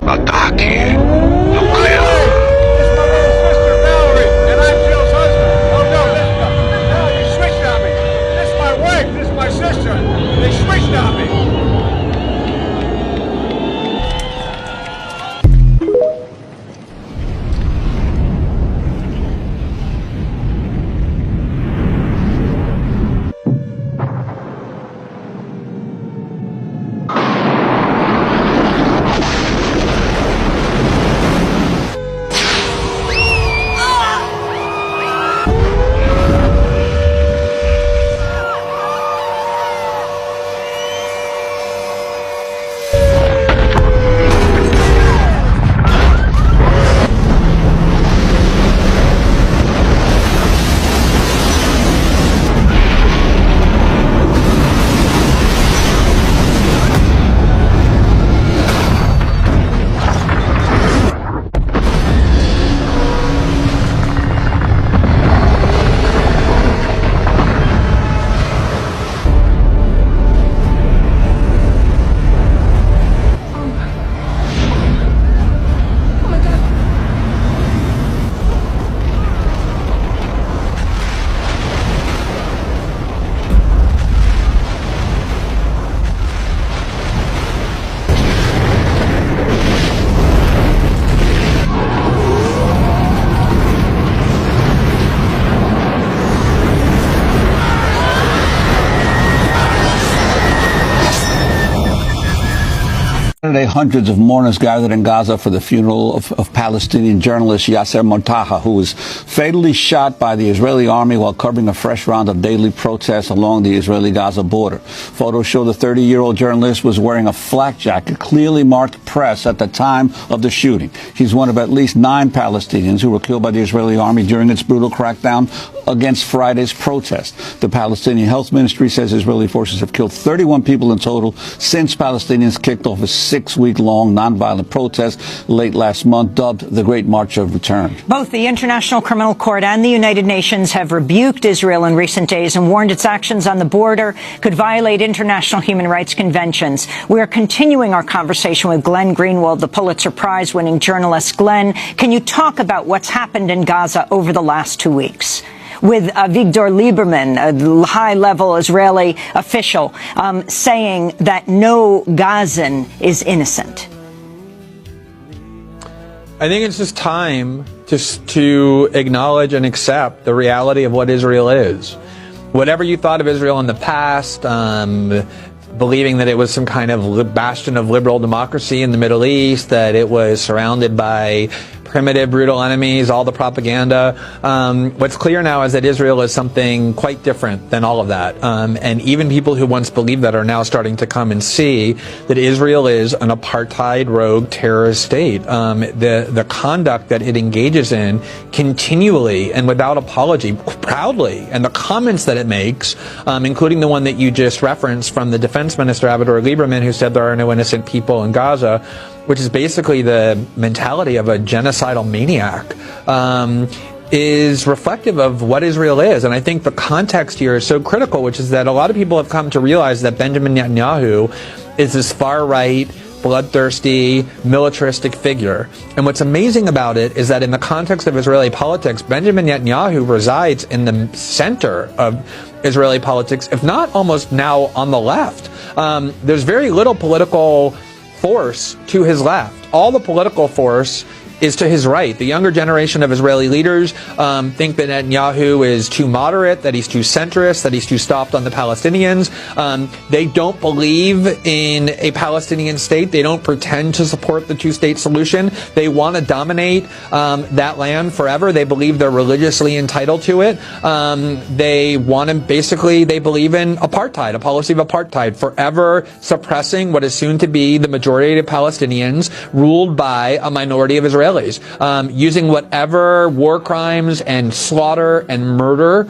Ataque nuclear. Saturday, hundreds of mourners gathered in Gaza for the funeral of Palestinian journalist Yasser Montaha, who was fatally shot by the Israeli army while covering a fresh round of daily protests along the Israeli-Gaza border. Photos show the 30-year-old journalist was wearing a flak jacket, clearly marked press at the time of the shooting. He's one of at least 9 Palestinians who were killed by the Israeli army during its brutal crackdown against Friday's protest. The Palestinian Health Ministry says Israeli forces have killed 31 people in total since Palestinians kicked off a 6-week-long nonviolent protest late last month, dubbed the Great March of Return. Both the International Criminal Court and the United Nations have rebuked Israel in recent days and warned its actions on the border could violate international human rights conventions. We are continuing our conversation with Glenn Greenwald, the Pulitzer Prize-winning journalist. Glenn, can you talk about what's happened in Gaza over the last 2 weeks? With Avigdor Lieberman, a high-level Israeli official, saying that no Gazan is innocent. I think it's just time to acknowledge and accept the reality of what Israel is. Whatever you thought of Israel in the past, believing that it was some kind of bastion of liberal democracy in the Middle East, that it was surrounded by primitive, brutal enemies, all the propaganda. What's clear now is that Israel is something quite different than all of that. And even people who once believed that are now starting to come and see that Israel is an apartheid, rogue, terrorist state. The conduct that it engages in continually and without apology, proudly, and the comments that it makes, including the one that you just referenced from the defense minister, Avigdor Lieberman, who said there are no innocent people in Gaza, which is basically the mentality of a genocidal maniac, is reflective of what Israel is. And I think the context here is so critical, which is that a lot of people have come to realize that Benjamin Netanyahu is this far-right, bloodthirsty, militaristic figure. And what's amazing about it is that in the context of Israeli politics, Benjamin Netanyahu resides in the center of Israeli politics, if not almost now on the left. There's very little political force to his left. All the political force is to his right. The younger generation of Israeli leaders think that Netanyahu is too moderate, that he's too centrist, that he's too soft on the Palestinians. They don't believe in a Palestinian state. They don't pretend to support the two-state solution. They want to dominate that land forever. They believe they're religiously entitled to it. They want to basically, they believe in apartheid, a policy of apartheid, forever suppressing what is soon to be the majority of Palestinians ruled by a minority of Israelis. Using whatever war crimes and slaughter and murder